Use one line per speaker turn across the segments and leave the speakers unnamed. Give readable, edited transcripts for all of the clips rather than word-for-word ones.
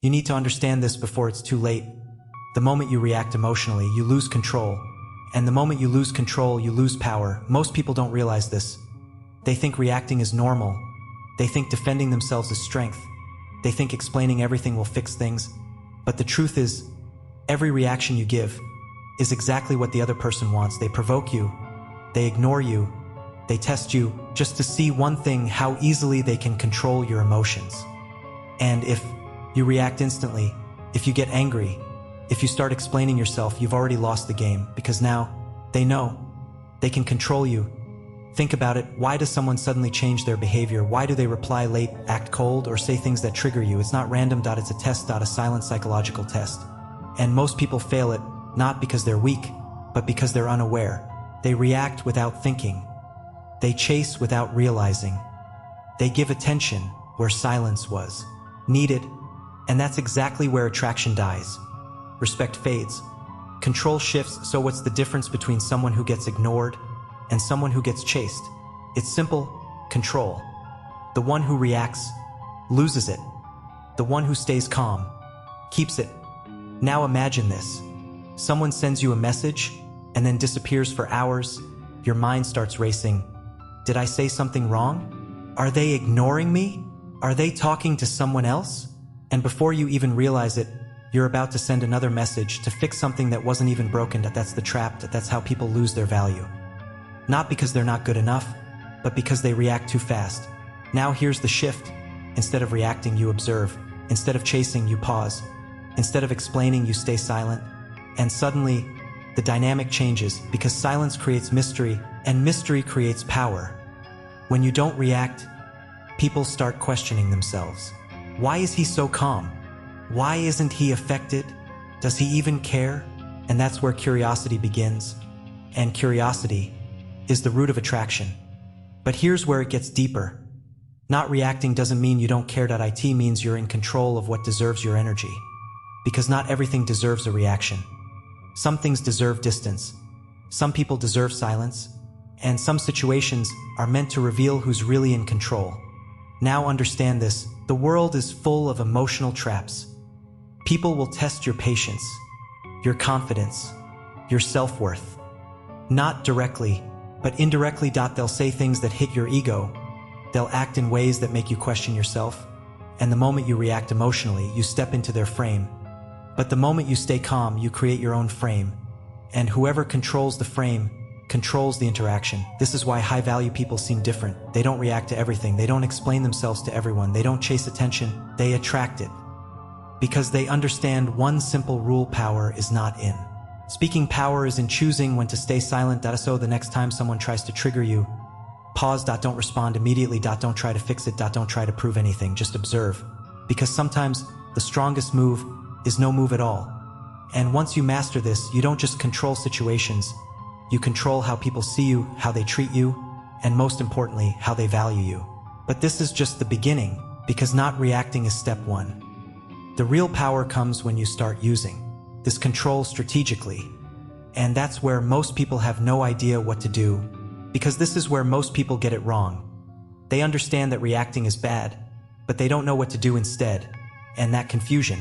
You need to understand this before it's too late. The moment you react emotionally, you lose control. And the moment you lose control, you lose power. Most people don't realize this. They think reacting is normal. They think defending themselves is strength. They think explaining everything will fix things. But the truth is, every reaction you give is exactly what the other person wants. They provoke you. They ignore you. They test you just to see one thing, how easily they can control your emotions. And if you react instantly, if you get angry, if you start explaining yourself, you've already lost the game, because now they know they can control you. Think about it. Why does someone suddenly change their behavior? Why do they reply late, act cold, or say things that trigger you? It's not random. It's a test. A silent psychological test. And most people fail it, not because they're weak, but because they're unaware. They react without thinking. They chase without realizing. They give attention where silence was needed. And that's exactly where attraction dies. Respect fades. Control shifts. So what's the difference between someone who gets ignored and someone who gets chased? It's simple. Control. The one who reacts loses it. The one who stays calm keeps it. Now imagine this. Someone sends you a message and then disappears for hours. Your mind starts racing. Did I say something wrong? Are they ignoring me? Are they talking to someone else? And before you even realize it, you're about to send another message to fix something that wasn't even broken. That's the trap. That's how people lose their value. Not because they're not good enough, but because they react too fast. Now here's the shift. Instead of reacting, you observe. Instead of chasing, you pause. Instead of explaining, you stay silent. And suddenly, the dynamic changes, because silence creates mystery, and mystery creates power. When you don't react, people start questioning themselves. Why is he so calm? Why isn't he affected? Does he even care? And that's where curiosity begins. And curiosity is the root of attraction. But here's where it gets deeper. Not reacting doesn't mean you don't care. It means you're in control of what deserves your energy. Because not everything deserves a reaction. Some things deserve distance. Some people deserve silence. And some situations are meant to reveal who's really in control. Now understand this. The world is full of emotional traps. People will test your patience, your confidence, your self-worth. Not directly, but indirectly. They'll say things that hit your ego. They'll act in ways that make you question yourself. And the moment you react emotionally, you step into their frame. But the moment you stay calm, you create your own frame. And whoever controls the frame controls the interaction. This is why high-value people seem different. They don't react to everything. They don't explain themselves to everyone. They don't chase attention. They attract it. Because they understand one simple rule: power is not in speaking. Power is in choosing when to stay silent. So the next time someone tries to trigger you, pause. Don't respond immediately. Don't try to fix it. Don't try to prove anything. Just observe. Because sometimes the strongest move is no move at all. And once you master this, you don't just control situations. You control how people see you, how they treat you, and most importantly, how they value you. But this is just the beginning, because not reacting is step one. The real power comes when you start using this control strategically. And that's where most people have no idea what to do, because this is where most people get it wrong. They understand that reacting is bad, but they don't know what to do instead. And that confusion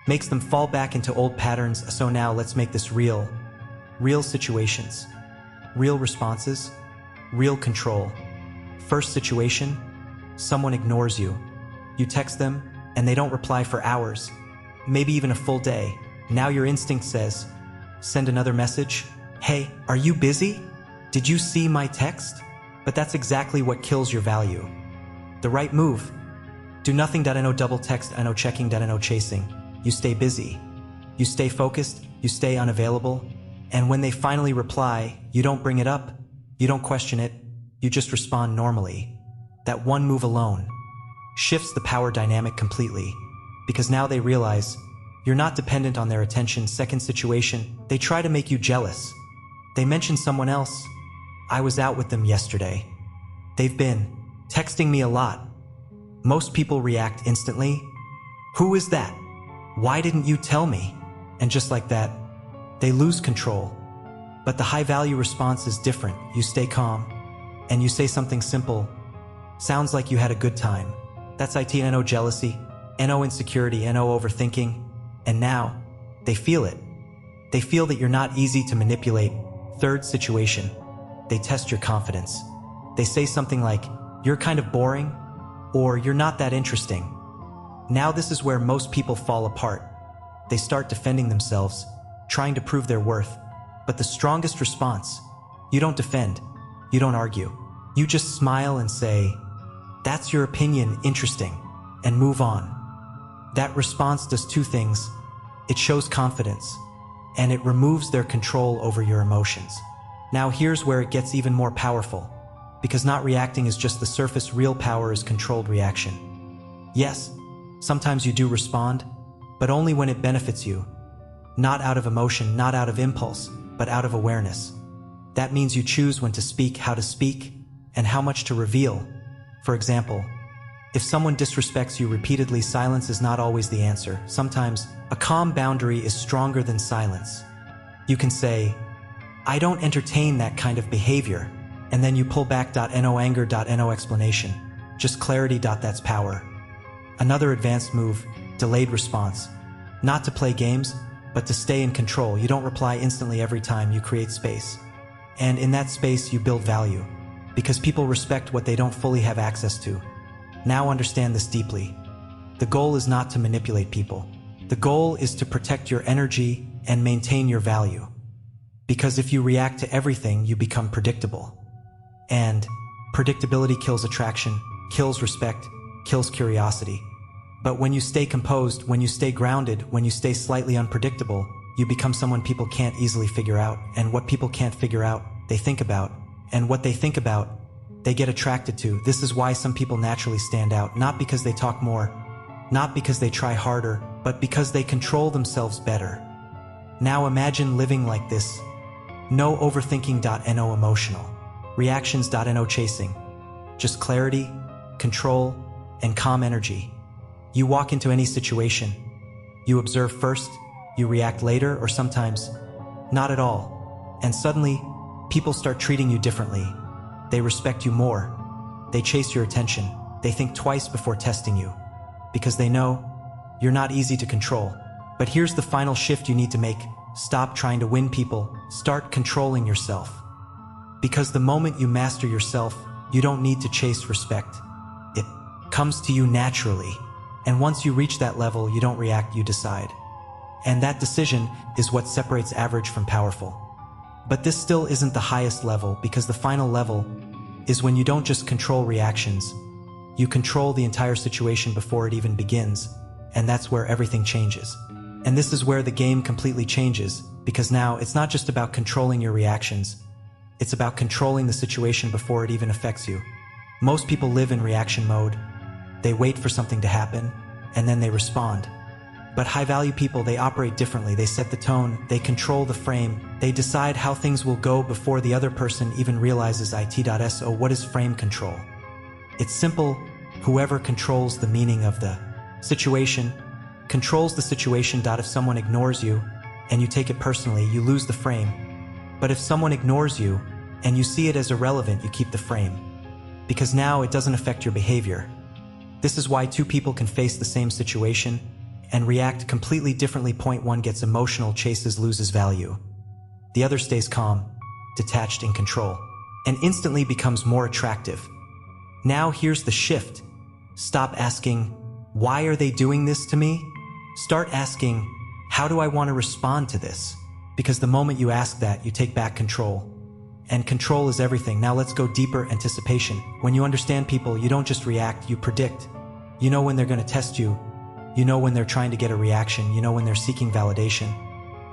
makes them fall back into old patterns. So now let's make this real. Real situations, real responses, real control. First situation, someone ignores you. You text them, and they don't reply for hours, maybe even a full day. Now your instinct says, send another message. Hey, are you busy? Did you see my text? But that's exactly what kills your value. The right move. Do nothing. No double text. No checking. No chasing. You stay busy. You stay focused. You stay unavailable. And when they finally reply, you don't bring it up. You don't question it. You just respond normally. That one move alone shifts the power dynamic completely, because now they realize you're not dependent on their attention. Second situation, they try to make you jealous. They mention someone else. I was out with them yesterday. They've been texting me a lot. Most people react instantly. Who is that? Why didn't you tell me? And just like that, they lose control. But the high-value response is different. You stay calm, and you say something simple. Sounds like you had a good time. That's it. No jealousy. NO insecurity, NO overthinking, and now they feel it. They feel that you're not easy to manipulate. Third situation, they test your confidence. They say something like, "You're kind of boring," or "You're not that interesting." Now this is where most people fall apart. They start defending themselves, trying to prove their worth. But the strongest response, you don't defend, you don't argue. You just smile and say, "That's your opinion, interesting," and move on. That response does two things. It shows confidence, and it removes their control over your emotions. Now here's where it gets even more powerful, because not reacting is just the surface. Real power is controlled reaction. Yes, sometimes you do respond, but only when it benefits you. Not out of emotion, not out of impulse, but out of awareness. That means you choose when to speak, how to speak, and how much to reveal. For example, if someone disrespects you repeatedly, silence is not always the answer. Sometimes a calm boundary is stronger than silence. You can say, "I don't entertain that kind of behavior," and then you pull back. No anger, no explanation. Just clarity. That's power. Another advanced move, delayed response. Not to play games, but to stay in control. You don't reply instantly every time. You create space. And in that space, you build value. Because people respect what they don't fully have access to. Now understand this deeply. The goal is not to manipulate people. The goal is to protect your energy and maintain your value. Because if you react to everything, you become predictable. And predictability kills attraction, kills respect, kills curiosity. But when you stay composed, when you stay grounded, when you stay slightly unpredictable, you become someone people can't easily figure out. And what people can't figure out, they think about. And what they think about, they get attracted to. This is why some people naturally stand out, not because they talk more, not because they try harder, but because they control themselves better. Now imagine living like this. No overthinking. No emotional reactions. No chasing. Just clarity, control, and calm energy. You walk into any situation. You observe first, you react later, or sometimes not at all. And suddenly, people start treating you differently. They respect you more. They chase your attention. They think twice before testing you. Because they know you're not easy to control. But here's the final shift you need to make. Stop trying to win people. Start controlling yourself. Because the moment you master yourself, you don't need to chase respect. It comes to you naturally. And once you reach that level, you don't react, you decide. And that decision is what separates average from powerful. But this still isn't the highest level, because the final level is when you don't just control reactions, you control the entire situation before it even begins, and that's where everything changes. And this is where the game completely changes, because now it's not just about controlling your reactions, it's about controlling the situation before it even affects you. Most people live in reaction mode. They wait for something to happen, and then they respond. But high-value people, they operate differently. They set the tone, they control the frame, they decide how things will go before the other person even realizes it. So what is frame control? It's simple. Whoever controls the meaning of the situation controls the situation. If someone ignores you and you take it personally, you lose the frame. But if someone ignores you and you see it as irrelevant, you keep the frame. Because now it doesn't affect your behavior. This is why two people can face the same situation and react completely differently. Point one gets emotional, chases, loses value. The other stays calm, detached, in control, and instantly becomes more attractive. Now here's the shift. Stop asking, "Why are they doing this to me?" Start asking, "How do I want to respond to this?" Because the moment you ask that, you take back control. And control is everything. Now let's go deeper. Anticipation. When you understand people, you don't just react, you predict. You know when they're going to test you. You know when they're trying to get a reaction. You know when they're seeking validation.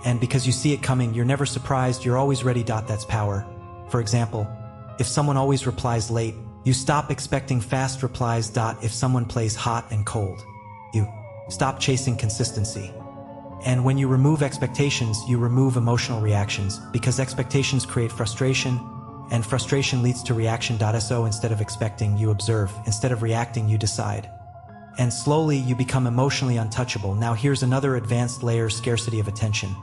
And because you see it coming, you're never surprised. You're always ready. That's power. For example, if someone always replies late, you stop expecting fast replies. If someone plays hot and cold, you stop chasing consistency. And when you remove expectations, you remove emotional reactions, because expectations create frustration, and frustration leads to reaction. So instead of expecting, you observe. Instead of reacting, you decide. And slowly you become emotionally untouchable. Now here's another advanced layer: scarcity of attention.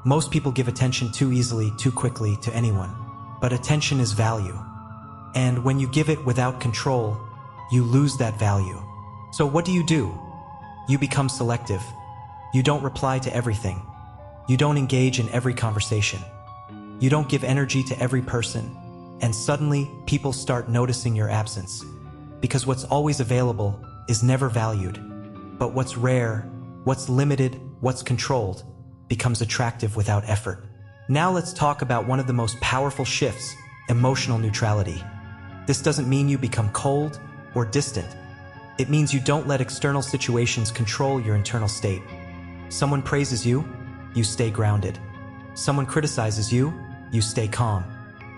Most people give attention too easily, too quickly, to anyone. But attention is value. And when you give it without control, you lose that value. So what do? You become selective. You don't reply to everything. You don't engage in every conversation. You don't give energy to every person. And suddenly, people start noticing your absence. Because what's always available is never valued. But what's rare, what's limited, what's controlled, becomes attractive without effort. Now let's talk about one of the most powerful shifts, emotional neutrality. This doesn't mean you become cold or distant. It means you don't let external situations control your internal state. Someone praises you, you stay grounded. Someone criticizes you, you stay calm.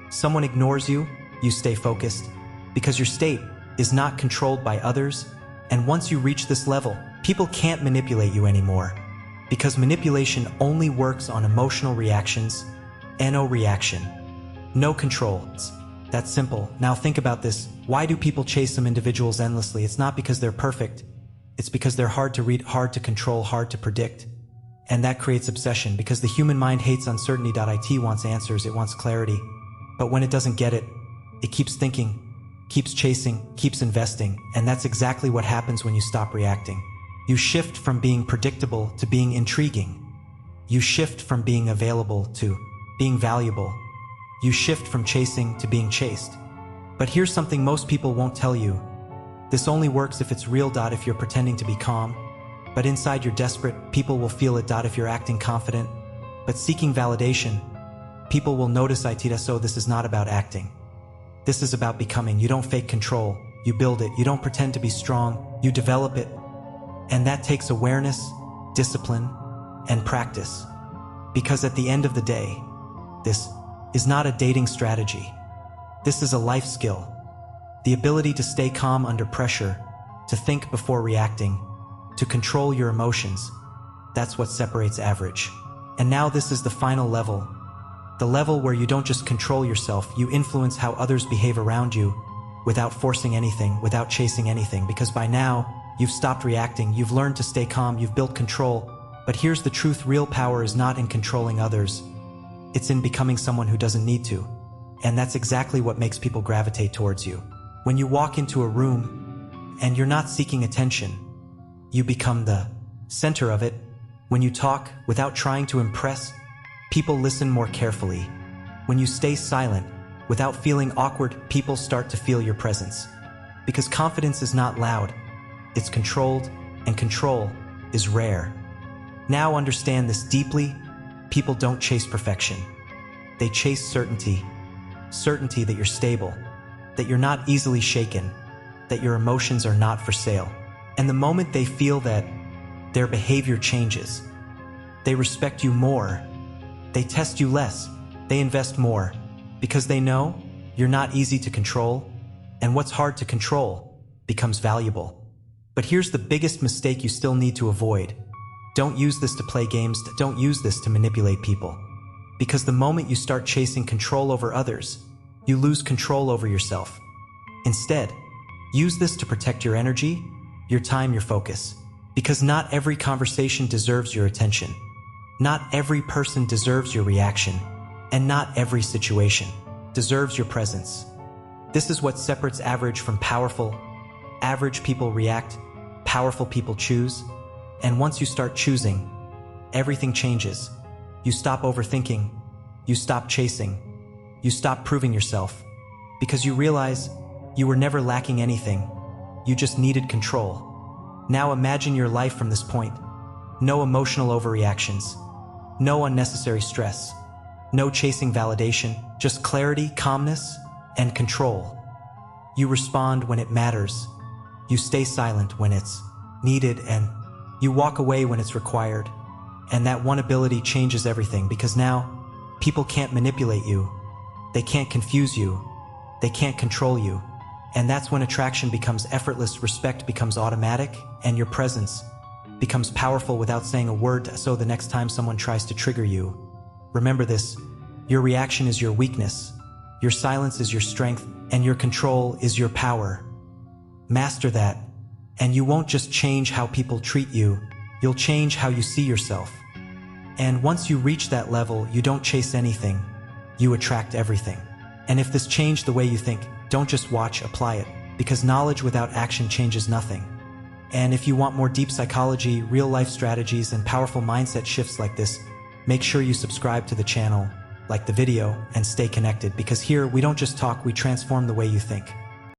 Someone ignores you, you stay focused. Because your state is not controlled by others, and once you reach this level, people can't manipulate you anymore. Because manipulation only works on emotional reactions, no reaction. No control. It's that simple. Now think about this. Why do people chase some individuals endlessly? It's not because they're perfect. It's because they're hard to read, hard to control, hard to predict. And that creates obsession because the human mind hates uncertainty. It wants answers, it wants clarity. But when it doesn't get it, it keeps thinking, keeps chasing, keeps investing. And that's exactly what happens when you stop reacting. You shift from being predictable to being intriguing. You shift from being available to being valuable. You shift from chasing to being chased. But here's something most people won't tell you. This only works if it's real. If you're pretending to be calm, but inside you're desperate, people will feel it. If you're acting confident, but seeking validation, people will notice it. So this is not about acting. This is about becoming. You don't fake control, you build it. You don't pretend to be strong, you develop it. And that takes awareness, discipline, and practice. Because at the end of the day, this is not a dating strategy. This is a life skill. The ability to stay calm under pressure, to think before reacting, to control your emotions. That's what separates average. And now this is the final level. The level where you don't just control yourself, you influence how others behave around you without forcing anything, without chasing anything. Because by now, you've stopped reacting, you've learned to stay calm, you've built control. But here's the truth, real power is not in controlling others. It's in becoming someone who doesn't need to. And that's exactly what makes people gravitate towards you. When you walk into a room and you're not seeking attention, you become the center of it. When you talk without trying to impress, people listen more carefully. When you stay silent without feeling awkward, people start to feel your presence. Because confidence is not loud, it's controlled, and control is rare. Now understand this deeply. People don't chase perfection. They chase certainty. Certainty that you're stable, that you're not easily shaken, that your emotions are not for sale. And the moment they feel that, their behavior changes. They respect you more. They test you less. They invest more. Because they know you're not easy to control, and what's hard to control becomes valuable. But here's the biggest mistake you still need to avoid. Don't use this to play games. Don't use this to manipulate people. Because the moment you start chasing control over others, you lose control over yourself. Instead, use this to protect your energy, your time, your focus. Because not every conversation deserves your attention. Not every person deserves your reaction. And not every situation deserves your presence. This is what separates average from powerful. Average people react, powerful people choose. And once you start choosing, everything changes. You stop overthinking. You stop chasing. You stop proving yourself. Because you realize you were never lacking anything. You just needed control. Now imagine your life from this point. No emotional overreactions. No unnecessary stress. No chasing validation. Just clarity, calmness, and control. You respond when it matters. You stay silent when it's needed, and you walk away when it's required. And that one ability changes everything, because now people can't manipulate you. They can't confuse you. They can't control you. And that's when attraction becomes effortless, respect becomes automatic, and your presence becomes powerful without saying a word. So the next time someone tries to trigger you, remember this: your reaction is your weakness, your silence is your strength, and your control is your power. Master that, and you won't just change how people treat you, you'll change how you see yourself. And once you reach that level, you don't chase anything, you attract everything. And if this changed the way you think, don't just watch, apply it. Because knowledge without action changes nothing. And if you want more deep psychology, real-life strategies, and powerful mindset shifts like this, make sure you subscribe to the channel, like the video, and stay connected, because here we don't just talk, we transform the way you think.